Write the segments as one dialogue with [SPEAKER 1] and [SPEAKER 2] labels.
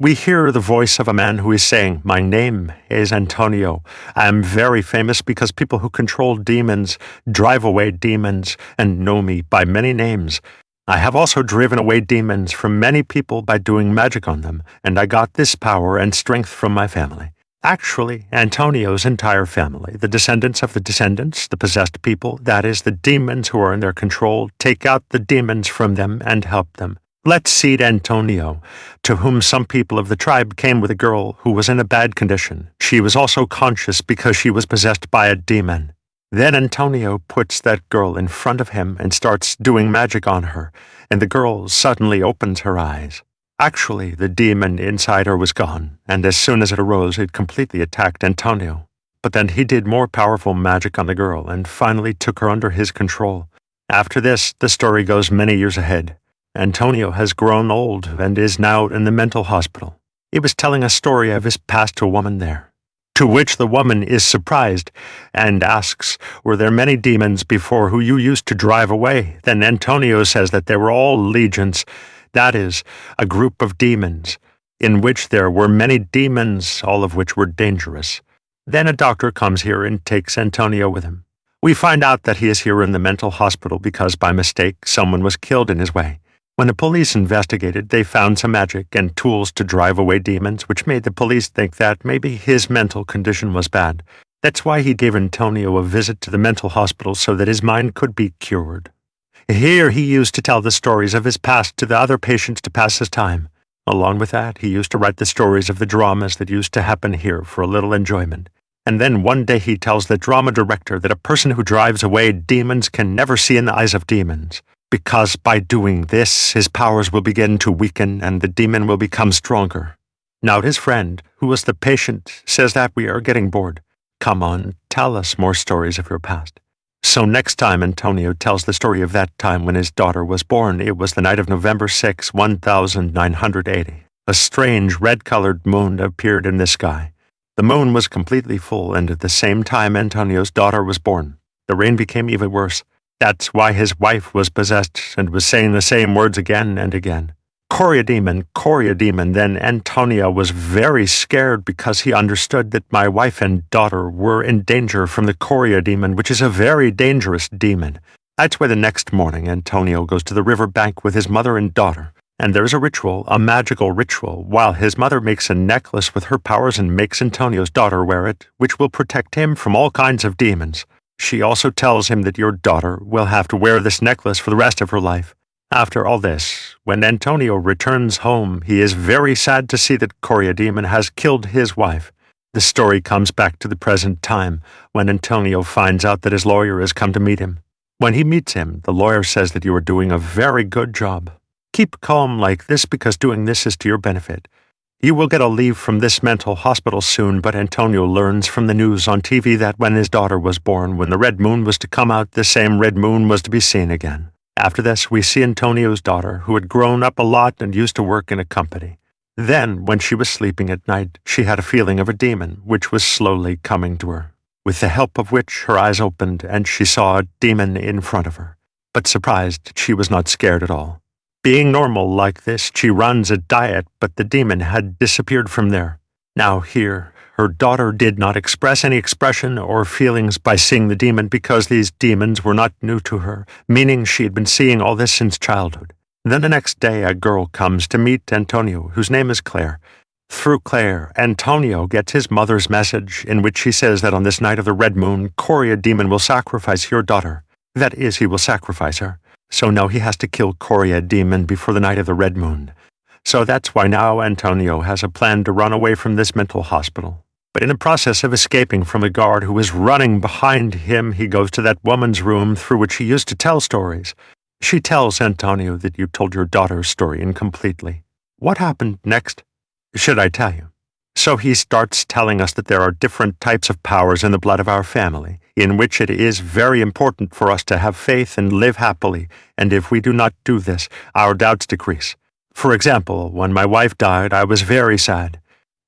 [SPEAKER 1] We hear the voice of a man who is saying, "My name is Antonio. I am very famous because people who control demons drive away demons and know me by many names. I have also driven away demons from many people by doing magic on them, and I got this power and strength from my family." Actually, Antonio's entire family, the descendants of the descendants, the possessed people, that is, the demons who are in their control, take out the demons from them and help them. Let's see Antonio, to whom some people of the tribe came with a girl who was in a bad condition. She was also conscious because she was possessed by a demon. Then Antonio puts that girl in front of him and starts doing magic on her, and the girl suddenly opens her eyes. Actually, the demon inside her was gone, and as soon as it arose, it completely attacked Antonio. But then he did more powerful magic on the girl and finally took her under his control. After this, the story goes many years ahead. Antonio has grown old and is now in the mental hospital. He was telling a story of his past to a woman there, to which the woman is surprised and asks, "Were there many demons before who you used to drive away?" Then Antonio says that they were all legions, that is, a group of demons, in which there were many demons, all of which were dangerous. Then a doctor comes here and takes Antonio with him. We find out that he is here in the mental hospital because by mistake someone was killed in his way. When the police investigated, they found some magic and tools to drive away demons, which made the police think that maybe his mental condition was bad. That's why he gave Antonio a visit to the mental hospital so that his mind could be cured. Here he used to tell the stories of his past to the other patients to pass his time. Along with that, he used to write the stories of the dramas that used to happen here for a little enjoyment. And then one day he tells the drama director that a person who drives away demons can never see in the eyes of demons, because by doing this, his powers will begin to weaken and the demon will become stronger. Now his friend, who was the patient, says that we are getting bored. Come on, tell us more stories of your past. So next time Antonio tells the story of that time when his daughter was born. It was the night of November 6, 1980. A strange red-colored moon appeared in the sky. The moon was completely full, and at the same time Antonio's daughter was born. The rain became even worse. That's why his wife was possessed and was saying the same words again and again. Coria demon, Coria demon. Then Antonio was very scared because he understood that my wife and daughter were in danger from the Coria demon, which is a very dangerous demon. That's why the next morning Antonio goes to the river bank with his mother and daughter. And there's a ritual, a magical ritual, while his mother makes a necklace with her powers and makes Antonio's daughter wear it, which will protect him from all kinds of demons. She also tells him that your daughter will have to wear this necklace for the rest of her life. After all this, when Antonio returns home, he is very sad to see that Coria demon has killed his wife. The story comes back to the present time, when Antonio finds out that his lawyer has come to meet him. When he meets him, the lawyer says that you are doing a very good job. Keep calm like this because doing this is to your benefit. You will get a leave from this mental hospital soon, but Antonio learns from the news on TV that when his daughter was born, when the red moon was to come out, the same red moon was to be seen again. After this, we see Antonio's daughter, who had grown up a lot and used to work in a company. Then, when she was sleeping at night, she had a feeling of a demon, which was slowly coming to her, with the help of which her eyes opened and she saw a demon in front of her. But surprised, she was not scared at all. Being normal like this, she runs a diet, but the demon had disappeared from there. Now here, her daughter did not express any expression or feelings by seeing the demon because these demons were not new to her, meaning she had been seeing all this since childhood. Then the next day, a girl comes to meet Antonio, whose name is Claire. Through Claire, Antonio gets his mother's message, in which she says that on this night of the red moon, Coria demon will sacrifice your daughter. That is, he will sacrifice her. So now he has to kill Coria demon before the night of the red moon. So that's why now Antonio has a plan to run away from this mental hospital. But in the process of escaping from a guard who is running behind him, he goes to that woman's room through which he used to tell stories. She tells Antonio that you told your daughter's story incompletely. What happened next? Should I tell you? So he starts telling us that there are different types of powers in the blood of our family, in which it is very important for us to have faith and live happily, and if we do not do this, our doubts decrease. For example, when my wife died, I was very sad.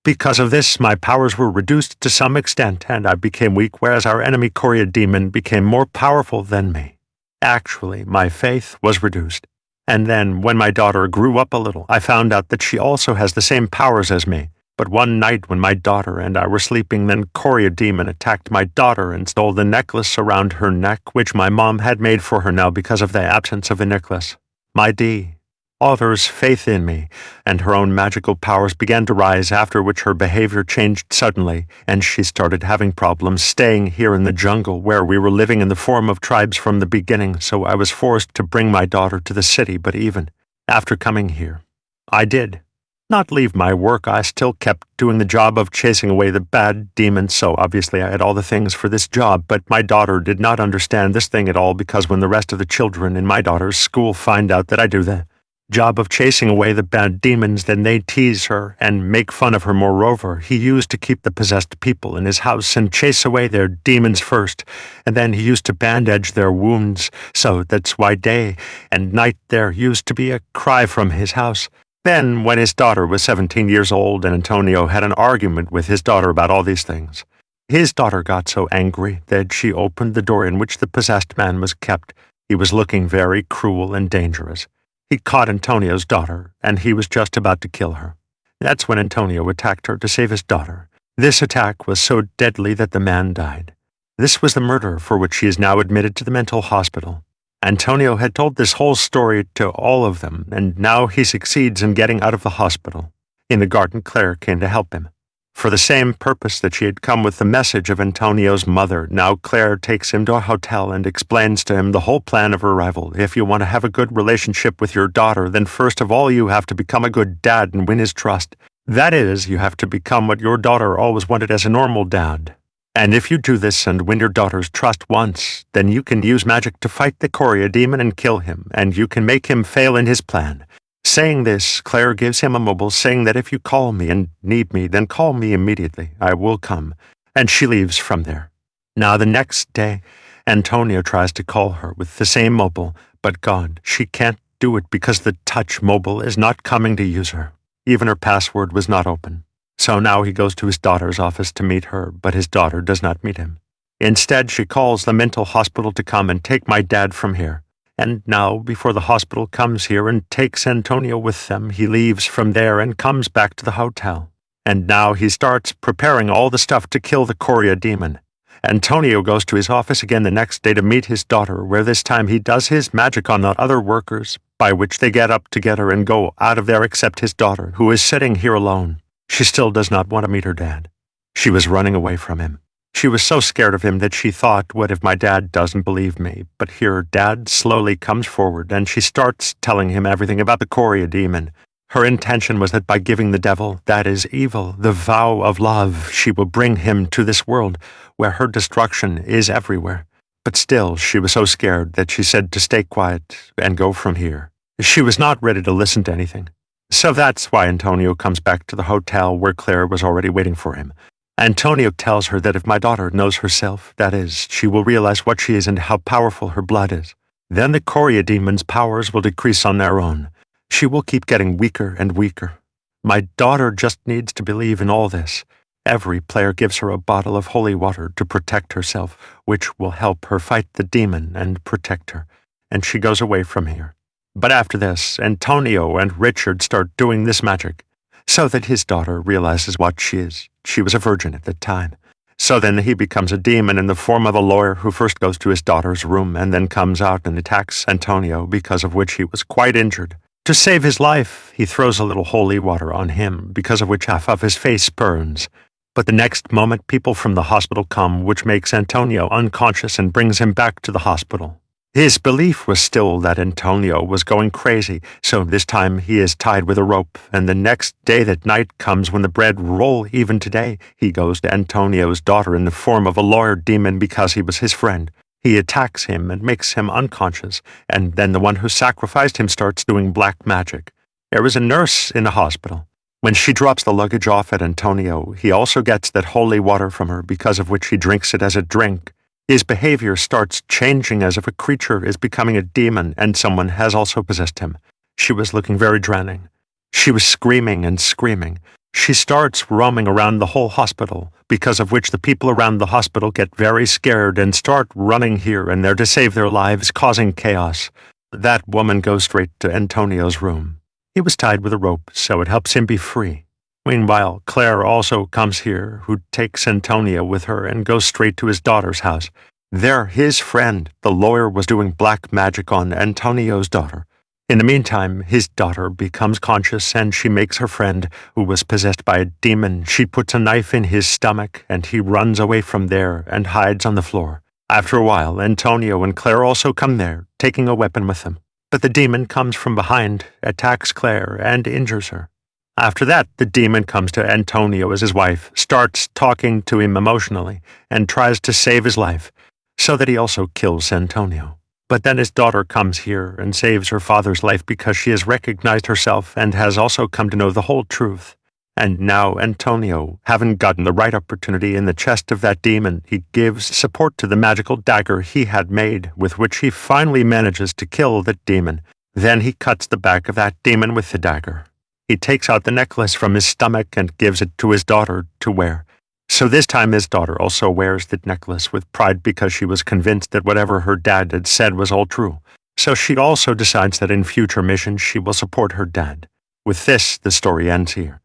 [SPEAKER 1] Because of this, my powers were reduced to some extent, and I became weak, whereas our enemy Coria demon became more powerful than me. Actually, my faith was reduced. And then, when my daughter grew up a little, I found out that she also has the same powers as me. But one night when my daughter and I were sleeping, then Coria demon attacked my daughter and stole the necklace around her neck, which my mom had made for her now because of the absence of the necklace. My D. Otter's faith in me, and her own magical powers began to rise, after which her behavior changed suddenly, and she started having problems staying here in the jungle where we were living in the form of tribes from the beginning, so I was forced to bring my daughter to the city, but even after coming here, I did not leave my work. I still kept doing the job of chasing away the bad demons, so obviously I had all the things for this job, but my daughter did not understand this thing at all, because when the rest of the children in my daughter's school find out that I do the job of chasing away the bad demons, then they tease her and make fun of her. Moreover, he used to keep the possessed people in his house and chase away their demons first, and then he used to bandage their wounds, so that's why day and night there used to be a cry from his house. Then, when his daughter was 17 years old and Antonio had an argument with his daughter about all these things, his daughter got so angry that she opened the door in which the possessed man was kept. He was looking very cruel and dangerous. He caught Antonio's daughter, and he was just about to kill her. That's when Antonio attacked her to save his daughter. This attack was so deadly that the man died. This was the murder for which she is now admitted to the mental hospital. Antonio had told this whole story to all of them, and now he succeeds in getting out of the hospital. In the garden, Claire came to help him. For the same purpose that she had come with the message of Antonio's mother, now Claire takes him to a hotel and explains to him the whole plan of her arrival. If you want to have a good relationship with your daughter, then first of all you have to become a good dad and win his trust. That is, you have to become what your daughter always wanted as a normal dad. And if you do this and win your daughter's trust once, then you can use magic to fight the Coria demon and kill him, and you can make him fail in his plan. Saying this, Claire gives him a mobile, saying that if you call me and need me, then call me immediately. I will come. And she leaves from there. Now the next day, Antonio tries to call her with the same mobile, but God, she can't do it because the touch mobile is not coming to use her. Even her password was not open. So now he goes to his daughter's office to meet her, but his daughter does not meet him. Instead, she calls the mental hospital to come and take my dad from here. And now, before the hospital comes here and takes Antonio with them, he leaves from there and comes back to the hotel. And now he starts preparing all the stuff to kill the Coria demon. Antonio goes to his office again the next day to meet his daughter, where this time he does his magic on the other workers, by which they get up together and go out of there except his daughter, who is sitting here alone. She still does not want to meet her dad. She was running away from him. She was so scared of him that she thought, what if my dad doesn't believe me? But here, Dad slowly comes forward, and she starts telling him everything about the Coria demon. Her intention was that by giving the devil, that is evil, the vow of love, she will bring him to this world, where her destruction is everywhere. But still, she was so scared that she said to stay quiet and go from here. She was not ready to listen to anything. So that's why Antonio comes back to the hotel where Claire was already waiting for him. Antonio tells her that if my daughter knows herself, that is, she will realize what she is and how powerful her blood is. Then the Coria demon's powers will decrease on their own. She will keep getting weaker and weaker. My daughter just needs to believe in all this. Every player gives her a bottle of holy water to protect herself, which will help her fight the demon and protect her. And she goes away from here. But after this, Antonio and Richard start doing this magic, so that his daughter realizes what she is. She was a virgin at the time. So then he becomes a demon in the form of a lawyer who first goes to his daughter's room and then comes out and attacks Antonio, because of which he was quite injured. To save his life, he throws a little holy water on him, because of which half of his face burns. But the next moment, people from the hospital come, which makes Antonio unconscious and brings him back to the hospital. His belief was still that Antonio was going crazy, so this time he is tied with a rope, and the next day that night comes when the bread roll. Even today, he goes to Antonio's daughter in the form of a lawyer demon because he was his friend. He attacks him and makes him unconscious, and then the one who sacrificed him starts doing black magic. There is a nurse in the hospital. When she drops the luggage off at Antonio, he also gets that holy water from her, because of which he drinks it as a drink. His behavior starts changing as if a creature is becoming a demon and someone has also possessed him. She was looking very drowning. She was screaming and screaming. She starts roaming around the whole hospital, because of which the people around the hospital get very scared and start running here and there to save their lives, causing chaos. That woman goes straight to Antonio's room. He was tied with a rope, so it helps him be free. Meanwhile, Claire also comes here, who takes Antonio with her and goes straight to his daughter's house. There, his friend, the lawyer, was doing black magic on Antonio's daughter. In the meantime, his daughter becomes conscious and she makes her friend, who was possessed by a demon, she puts a knife in his stomach and he runs away from there and hides on the floor. After a while, Antonio and Claire also come there, taking a weapon with them. But the demon comes from behind, attacks Claire, and injures her. After that, the demon comes to Antonio as his wife, starts talking to him emotionally, and tries to save his life, so that he also kills Antonio. But then his daughter comes here and saves her father's life because she has recognized herself and has also come to know the whole truth. And now Antonio, having gotten the right opportunity in the chest of that demon, he gives support to the magical dagger he had made, with which he finally manages to kill the demon. Then he cuts the back of that demon with the dagger. He takes out the necklace from his stomach and gives it to his daughter to wear. So this time his daughter also wears the necklace with pride because she was convinced that whatever her dad had said was all true. So she also decides that in future missions she will support her dad. With this, the story ends here.